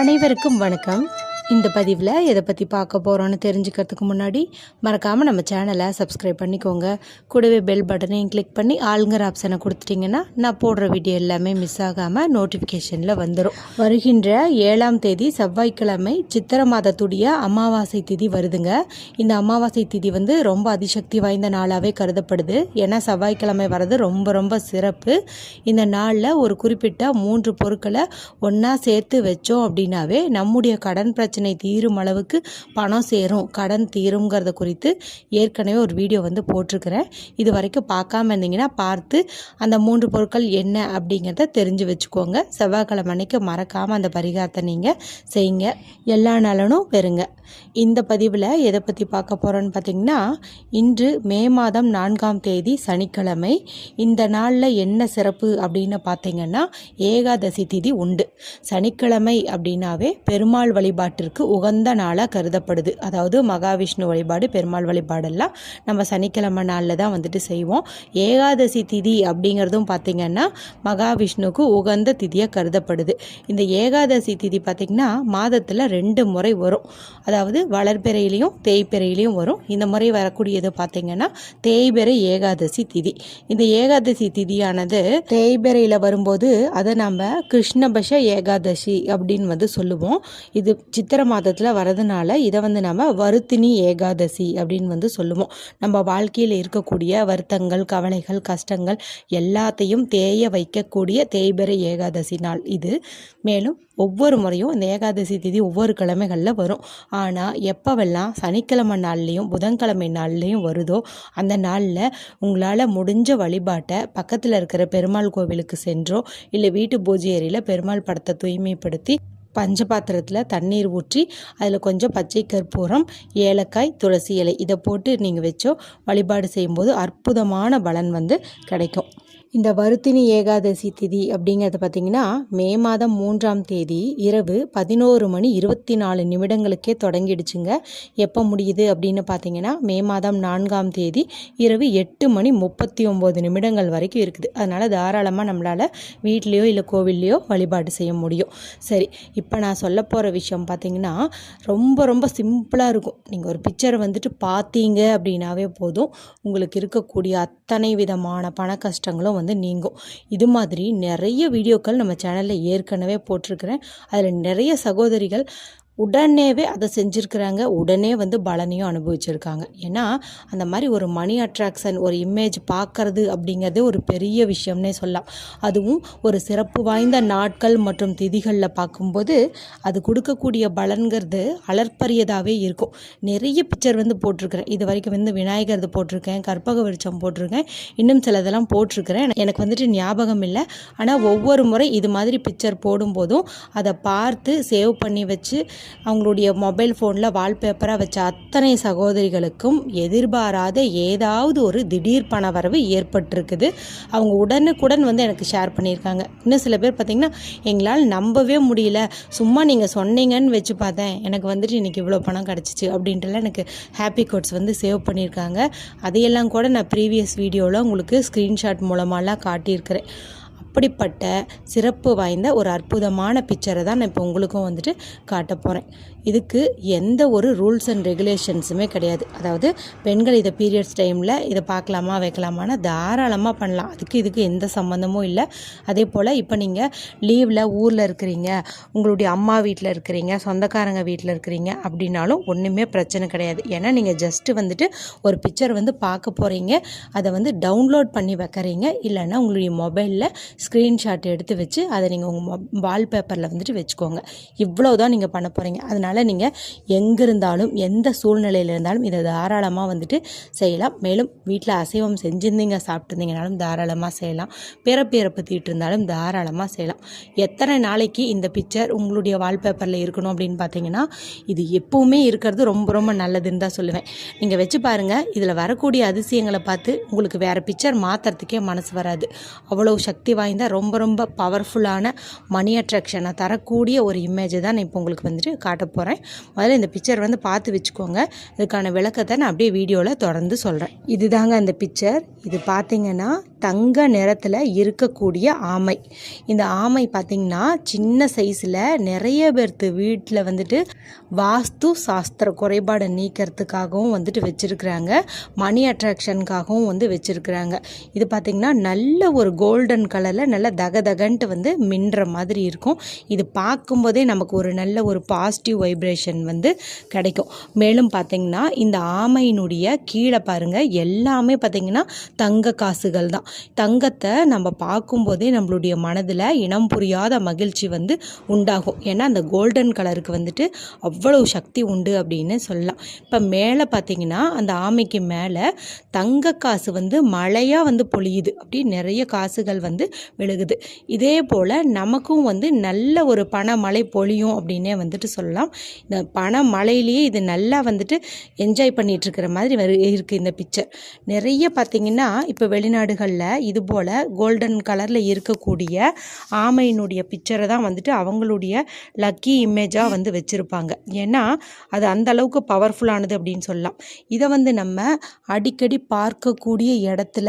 அனைவருக்கும் வணக்கம். இந்த பதிவில் எதை பற்றி பார்க்க போகிறோன்னு தெரிஞ்சுக்கிறதுக்கு முன்னாடி மறக்காமல் நம்ம சேனலை சப்ஸ்கிரைப் பண்ணிக்கோங்க. கூடவே பெல் பட்டனையும் கிளிக் பண்ணி ஆளுங்கிற ஆப்ஷனை கொடுத்துட்டிங்கன்னா நான் போடுற வீடியோ எல்லாமே மிஸ் ஆகாமல் நோட்டிஃபிகேஷனில் வந்துடும். வருகின்ற 7ஆம் தேதி செவ்வாய்க்கிழமை சித்திரை மாதத்துடைய அமாவாசை திதி வருதுங்க. இந்த அமாவாசை திதி ரொம்ப அதிசக்தி வாய்ந்த நாளாகவே கருதப்படுது. ஏன்னா செவ்வாய்க்கிழமை வர்றது ரொம்ப சிறப்பு. இந்த நாளில் ஒரு குறிப்பிட்ட 3 பொருட்களை ஒன்றா சேர்த்து வச்சோம் அப்படின்னாவே நம்முடைய கடன் பிரச்சனை தீரும் அளவுக்கு பணம் சேரும், கடன் தீருங்கிறத குறித்து ஏற்கனவே ஒரு வீடியோ போட்டிருக்கிறேன். இது வரைக்கும் பார்க்காம இருந்தீங்கன்னா பார்த்து அந்த 3 பொருட்கள் என்ன அப்படிங்கிறத தெரிஞ்சு வச்சுக்கோங்க. செவ்வாய்க்கிழமை அன்னைக்கு மறக்காமல் அந்த பரிகாரத்தை நீங்கள் செய்யுங்க, எல்லா நலனும் பெறுங்க. இந்த பதிவில் எதை பற்றி பார்க்க போகிறோன்னு பார்த்தீங்கன்னா, இன்று மே மாதம் 4ஆம் தேதி சனிக்கிழமை. இந்த நாளில் என்ன சிறப்பு அப்படின்னு பார்த்தீங்கன்னா, ஏகாதசி திதி உண்டு. சனிக்கிழமை அப்படின்னாவே பெருமாள் வழிபாட்டிற்கு உகந்த நாளாக கருதப்படுது. அதாவது மகாவிஷ்ணு வழிபாடு, பெருமாள் வழிபாடெல்லாம் நம்ம சனிக்கிழமை நாளில் தான் செய்வோம். ஏகாதசி திதி அப்படிங்கிறதும் பார்த்திங்கன்னா மகாவிஷ்ணுவுக்கு உகந்த திதியாக கருதப்படுது. இந்த ஏகாதசி திதி பார்த்திங்கன்னா மாதத்தில் 2 முறை வரும். அதாவது வளர்பிறையிலையும் தேய்பிறையிலையும் வரும். இந்த முறை வரக்கூடியது பார்த்திங்கன்னா தேய்பிறை ஏகாதசி திதி. இந்த ஏகாதசி திதியானது தேய்பிறையில் வரும்போது அதை நம்ம கிருஷ்ணபக்ஷ ஏகாதசி அப்படின்னு சொல்லுவோம். இது சித்திரை மாதத்தில் வரதுனால இதை நம்ம வருத்தினி ஏகாதசி அப்படின்னு சொல்லுவோம். நம்ம வாழ்க்கையில் இருக்கக்கூடிய வருத்தங்கள், கவலைகள், கஷ்டங்கள் எல்லாத்தையும் தேய வைக்கக்கூடிய தேய்பிறை ஏகாதசி நாள் இது. மேலும் ஒவ்வொரு முறையும் இந்த ஏகாதசி திதி ஒவ்வொரு கிழமைகளில் வரும். ஆனால் எப்போவெல்லாம் சனிக்கிழமை நாள்லேயும் புதன்கிழமை நாள்லேயும் வருதோ அந்த நாளில் உங்களால் முடிஞ்ச வழிபாட்டை பக்கத்தில் இருக்கிற பெருமாள் கோவிலுக்கு சென்றோ இல்லை வீட்டு பூஜை அறையில் பெருமாள் படத்தை தூய்மைப்படுத்தி பஞ்சபாத்திரத்தில் தண்ணீர் ஊற்றி அதில் கொஞ்சம் பச்சை கற்பூரம், ஏலக்காய், துளசி இலை இதை போட்டு நீங்கள் வச்சோ வழிபாடு செய்யும்போது அற்புதமான பலன் கிடைக்கும். இந்த வருத்தினி ஏகாதசி திதி அப்படிங்கிறது பார்த்திங்கன்னா மே மாதம் 3ஆம் தேதி இரவு 11:24 தொடங்கிடுச்சுங்க. எப்போ முடியுது பார்த்தீங்கன்னா மே மாதம் 4ஆம் தேதி இரவு 8:39 வரைக்கும் இருக்குது. அதனால் தாராளமாக நம்மளால் வீட்லேயோ இல்லை கோவில்லையோ வழிபாடு செய்ய முடியும். சரி, இப்போ நான் சொல்ல போகிற விஷயம் பார்த்திங்கன்னா ரொம்ப சிம்பிளாக இருக்கும். நீங்கள் ஒரு பிக்சரை பார்த்தீங்க அப்படின்னாவே போதும், உங்களுக்கு இருக்கக்கூடிய அத்தனை விதமான பண கஷ்டங்களும் நீங்கும். இது மாதிரி நிறைய வீடியோக்கள் நம்ம சேனலில் ஏற்கனவே போட்டிருக்கிறேன். அதில் நிறைய சகோதரிகள் உடனேவே அதை செஞ்சுருக்கிறாங்க, உடனே பலனையும் அனுபவிச்சிருக்காங்க. ஏன்னா அந்த மாதிரி ஒரு மணி அட்ராக்ஷன், ஒரு இமேஜ் பார்க்கறது அப்படிங்கிறதே ஒரு பெரிய விஷயம்னே சொல்லலாம். அதுவும் ஒரு சிறப்பு வாய்ந்த நாட்கள் மற்றும் திதிகளில் பார்க்கும்போது அது கொடுக்கக்கூடிய பலன்கிறது அளற்பரியதாகவே இருக்கும். நிறைய பிக்சர் போட்டிருக்கிறேன். இது வரைக்கும் விநாயகர் போட்டிருக்கேன், கற்பக விருட்சம் போட்டிருக்கேன், இன்னும் சிலதெல்லாம் போட்டிருக்கிறேன். எனக்கு ஞாபகம் இல்லை. ஆனால் ஒவ்வொரு முறை இது மாதிரி பிக்சர் போடும்போதும் அதை பார்த்து சேவ் பண்ணி வச்சு அவங்களுடைய மொபைல் ஃபோனில் வால்பேப்பராக வச்ச அத்தனை சகோதரிகளுக்கும் எதிர்பாராத ஏதாவது ஒரு திடீர் பண வரவு ஏற்பட்டிருக்குது. அவங்க உடனுக்குடன் எனக்கு ஷேர் பண்ணியிருக்காங்க. இன்னும் சில பேர் பார்த்திங்கன்னா எங்களால் நம்பவே முடியல, சும்மா நீங்கள் சொன்னீங்கன்னு வச்சு பார்த்தேன், எனக்கு இன்றைக்கி இவ்வளோ பணம் கிடச்சிச்சு அப்படின்ட்டுலாம் எனக்கு ஹாப்பி கோட்ஸ் சேவ் பண்ணியிருக்காங்க. அதையெல்லாம் கூட நான் ப்ரீவியஸ் வீடியோவில் உங்களுக்கு ஸ்க்ரீன்ஷாட் மூலமாலாம் காட்டியிருக்கிறேன். அப்படிப்பட்ட சிறப்பு வாய்ந்த ஒரு அற்புதமான பிக்சரை தான் நான் இப்போ உங்களுக்கும் காட்ட போகிறேன். இதுக்கு எந்த ஒரு ரூல்ஸ் அண்ட் ரெகுலேஷன்ஸுமே கிடையாது. அதாவது பெண்கள் இதை பீரியட்ஸ் டைமில் இதை பார்க்கலாமா வைக்கலாமான்னு தாராளமாக பண்ணலாம். இதுக்கு எந்த சம்மந்தமும் இல்லை. அதே போல் இப்போ நீங்கள் லீவில் ஊரில் இருக்கிறீங்க, உங்களுடைய அம்மா வீட்டில் இருக்கிறீங்க, சொந்தக்காரங்க வீட்டில் இருக்கிறீங்க அப்படின்னாலும் ஒன்றுமே பிரச்சனை கிடையாது. ஏன்னா நீங்கள் ஜஸ்ட்டு ஒரு பிக்சர் பார்க்க போகிறீங்க, அதை டவுன்லோட் பண்ணி வைக்கிறீங்க, இல்லைன்னா உங்களுடைய மொபைலில் ஸ்க்ரீன்ஷாட் எடுத்து வச்சு அதை நீங்கள் உங்கள் வால்பேப்பரில் வச்சுக்கோங்க. இவ்வளோ தான் நீங்கள் பண்ண போகிறீங்க. அதனால் நீங்கள் எங்கே இருந்தாலும் எந்த சூழ்நிலையில் இருந்தாலும் இதை தாராளமாக செய்யலாம். மேலும் வீட்டில் அசைவம் செஞ்சுருந்தீங்க, சாப்பிட்டுருந்தீங்கனாலும் தாராளமாக செய்யலாம். பிறப்பு தீட்டு இருந்தாலும் தாராளமாக செய்யலாம். எத்தனை நாளைக்கு இந்த பிக்சர் உங்களுடைய வால்பேப்பரில் இருக்கணும் அப்படின்னு பார்த்தீங்கன்னா, இது எப்போவுமே இருக்கிறது ரொம்ப நல்லதுன்னு தான் சொல்லுவேன். நீங்கள் வச்சு பாருங்கள், இதில் வரக்கூடிய அதிசயங்களை பார்த்து உங்களுக்கு வேறு பிக்சர் மாற்றுறதுக்கே மனசு வராது. அவ்வளோ சக்தி வாய்ந்த வாய்ந்த ரொம்ப ரொம்ப பவர்ஃபுல்லான மணி அட்ராக்ஷனை தரக்கூடிய ஒரு இமேஜ் தான் நான் இப்போ உங்களுக்கு வந்துட்டு காட்ட போகிறேன். முதல்ல இந்த பிக்சர் வந்து பார்த்து வச்சுக்கோங்க. இதுக்கான விளக்கத்தை நான் அப்படியே வீடியோவில் தொடர்ந்து சொல்கிறேன். இதுதாங்க அந்த பிக்சர். இது பார்த்திங்கன்னா தங்க நிறத்தில் இருக்கக்கூடிய ஆமை. இந்த ஆமை பார்த்திங்கன்னா சின்ன சைஸில் நிறைய பேர்த்து வீட்டில் வந்துட்டு வாஸ்து சாஸ்திர குறைபாடை நீக்கிறதுக்காகவும் வந்துட்டு வச்சுருக்குறாங்க, மணி அட்ராக்ஷனுக்காகவும் வந்து வச்சுருக்குறாங்க. இது பார்த்திங்கன்னா நல்ல ஒரு கோல்டன் கலரில் நல்ல தகதகன்ட்டு வந்து மின்ற மாதிரி இருக்கும். இது பார்க்கும்போதே நமக்கு ஒரு நல்ல ஒரு பாசிட்டிவ் வைப்ரேஷன் வந்து கிடைக்கும். மேலும் பார்த்திங்கன்னா இந்த ஆமையினுடைய கீழே பாருங்கள் எல்லாமே பார்த்திங்கன்னா தங்க காசுகள் தான். தங்கத்தை நம்ம பார்க்கும்போதே நம்மளுடைய மனதில் இனம் புரியாத மகிழ்ச்சி வந்து உண்டாகும். ஏன்னா அந்த கோல்டன் கலருக்கு வந்துட்டு அவ்வளவு சக்தி உண்டு அப்படின்னு சொல்லலாம். இப்போ மேலே பார்த்திங்கன்னா அந்த ஆமைக்கு மேலே தங்க காசு வந்து மழையாக வந்து பொழியுது. அப்படி நிறைய காசுகள் வந்து விழுகுது. இதே போல் நமக்கும் வந்து நல்ல ஒரு பணமழை பொழியும் அப்படின்னே வந்துட்டு சொல்லலாம். இந்த பணமழையிலேயே இது நல்லா வந்துட்டு என்ஜாய் பண்ணிகிட்ருக்கிற மாதிரி இருக்குது இந்த பிக்சர். நிறைய பார்த்திங்கன்னா இப்போ வெளிநாடுகளில் இது போல் கோல்டன் கலரில் இருக்கக்கூடிய ஆமையினுடைய பிக்சரை தான் வந்துட்டு அவங்களுடைய லக்கி இமேஜாக வந்து வச்சுருப்பாங்க. ஏன்னா அது அந்த அளவுக்கு பவர்ஃபுல்லானது அப்படின்னு சொல்லலாம். இதை வந்து நம்ம அடிக்கடி பார்க்கக்கூடிய இடத்துல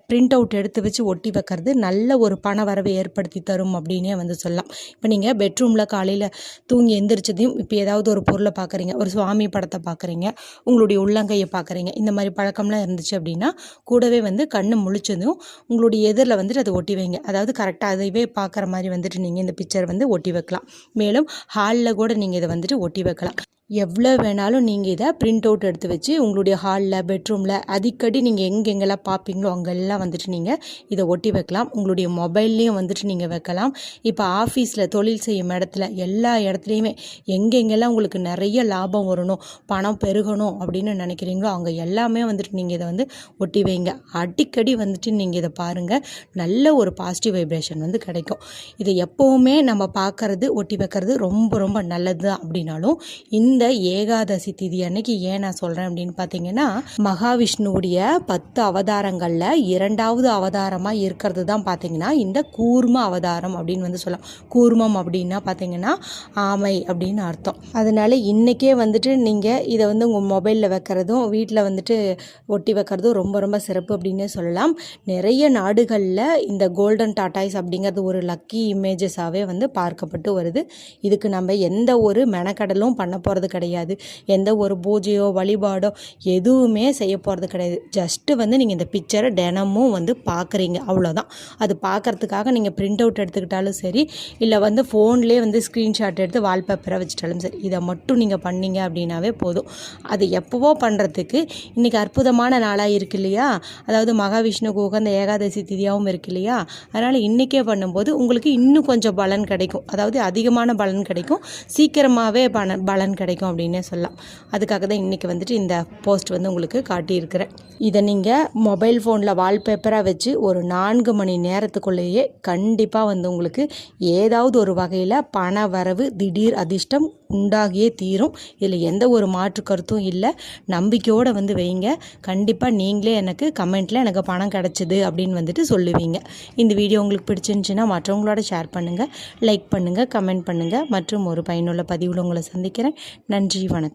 பிரிண்ட் அவுட் எடுத்து வச்சு ஒட்டி வைக்கிறது நல்ல ஒரு பண வரவை ஏற்படுத்தி தரும் அப்படின்னே வந்து சொல்லலாம். இப்போ நீங்கள் பெட்ரூமில் காலையில் தூங்கி எந்திரிச்சதையும் இப்போ ஏதாவது ஒரு பொருளை பார்க்குறீங்க, ஒரு சுவாமி படத்தை பார்க்குறீங்க, உங்களுடைய உள்ளங்கையை பார்க்குறீங்க, இந்த மாதிரி பழக்கம்லாம் இருந்துச்சு அப்படின்னா கூடவே வந்து கண்ணு முழிச்சதும் உங்களுடைய எதிரில் வந்துட்டு அதை ஒட்டி வைங்க. அதாவது கரெக்டாக அதைவே பார்க்குற மாதிரி வந்துட்டு நீங்கள் இந்த பிக்சர் வந்து ஒட்டி வைக்கலாம். மேலும் ஹாலில் கூட நீங்கள் இதை வந்துட்டு ஒட்டி வைக்கலாம். எவ்வளோ வேணாலும் நீங்கள் இதை பிரிண்ட் அவுட் எடுத்து வச்சு உங்களுடைய ஹாலில் பெட்ரூமில் அடிக்கடி நீங்கள் எங்கெங்கெல்லாம் பார்ப்பீங்களோ அங்கெல்லாம் வந்துட்டு நீங்கள் இதை ஒட்டி வைக்கலாம். உங்களுடைய மொபைல்லையும் வந்துட்டு நீங்கள் வைக்கலாம். இப்போ ஆஃபீஸில் தொழில் செய்யும் இடத்துல எல்லா இடத்துலையுமே எங்கெங்கெல்லாம் உங்களுக்கு நிறைய லாபம் வரணும், பணம் பெருகணும் அப்படின்னு நினைக்கிறீங்களோ அங்கே எல்லாமே வந்துட்டு நீங்கள் இதை வந்து ஒட்டி வைங்க. அடிக்கடி வந்துட்டு நீங்கள் இதை பாருங்கள், நல்ல ஒரு பாசிட்டிவ் வைப்ரேஷன் வந்து கிடைக்கும். இதை எப்போவுமே நம்ம பார்க்குறது ஒட்டி வைக்கிறது ரொம்ப ரொம்ப நல்லது தான். அப்படின்னாலும் இந்த ஏகாதசி திதி அன்னைக்கு ஏன் நான் சொல்கிறேன் அப்படின்னு பார்த்தீங்கன்னா, மகாவிஷ்ணுவுடைய 10 அவதாரங்களில் 2வது அவதாரமாக இருக்கிறது தான் பார்த்தீங்கன்னா இந்த கூர்ம அவதாரம் அப்படின்னு வந்து சொல்லலாம். கூர்மம் அப்படின்னா பார்த்தீங்கன்னா ஆமை அப்படின்னு அர்த்தம். அதனால இன்றைக்கே வந்துட்டு நீங்கள் இதை வந்து உங்கள் மொபைலில் வைக்கிறதும் வீட்டில் வந்துட்டு ஒட்டி வைக்கிறதும் ரொம்ப ரொம்ப சிறப்பு அப்படின்னே சொல்லலாம். நிறைய நாடுகளில் இந்த கோல்டன் டாட்டாய்ஸ் அப்படிங்கிறது ஒரு லக்கி இமேஜஸாகவே வந்து பார்க்கப்பட்டு வருது. இதுக்கு நம்ம எந்த ஒரு மெனக்கடலும் பண்ண போகிறது கிடையாது. எந்த ஒரு பூஜையோ வழிபாடோ எதுவுமே செய்ய போகிறது கிடையாது. ஜஸ்ட்டு வந்து நீங்கள் இந்த பிக்சரை தினமும் வந்து பார்க்குறீங்க, அவ்வளோதான். அது பார்க்குறதுக்காக நீங்கள் பிரிண்ட் அவுட் எடுத்துக்கிட்டாலும் சரி, இல்லை வந்து ஃபோன்லேயே வந்து ஸ்க்ரீன்ஷாட் எடுத்து வால்பேப்பரை வச்சுட்டாலும் சரி, இதை மட்டும் நீங்கள் பண்ணீங்க அப்படின்னாவே போதும். அது எப்போவோ பண்ணுறதுக்கு இன்றைக்கி அற்புதமான நாளாக இருக்கு இல்லையா, அதாவது மகாவிஷ்ணுக்கு உகந்த ஏகாதசி திதியாகவும் இருக்கு இல்லையா, அதனால் இன்றைக்கே பண்ணும்போது உங்களுக்கு இன்னும் கொஞ்சம் பலன் கிடைக்கும். அதாவது அதிகமான பலன் கிடைக்கும், சீக்கிரமாகவே பலன் கிடைக்கும் அப்படின்னே சொல்லலாம். அதுக்காக தான் இன்றைக்கி வந்துட்டு இந்த போஸ்ட் வந்து உங்களுக்கு காட்டியிருக்கிறேன். இதை நீங்கள் மொபைல் ஃபோனில் வால்பேப்பராக வச்சு ஒரு 4 மணி நேரத்துக்குள்ளேயே கண்டிப்பாக வந்து உங்களுக்கு ஏதாவது ஒரு வகையில் பண வரவு திடீர் அதிர்ஷ்டம் உண்டாகியே தீரும். இதில் எந்த ஒரு மாற்று கருத்தும் இல்லை. நம்பிக்கையோடு வந்து வைங்க. கண்டிப்பாக நீங்களே எனக்கு கமெண்ட்டில் எனக்கு பணம் கிடச்சிது அப்படின்னு வந்துட்டு சொல்லுவீங்க. இந்த வீடியோ உங்களுக்கு பிடிச்சிருந்துச்சுன்னா மற்றவங்களோட ஷேர் பண்ணுங்கள், லைக் பண்ணுங்கள், கமெண்ட் பண்ணுங்கள். மற்றும் ஒரு பயனுள்ள பதிவில் உங்களை சந்திக்கிறேன். நன்றி, வணக்கம்.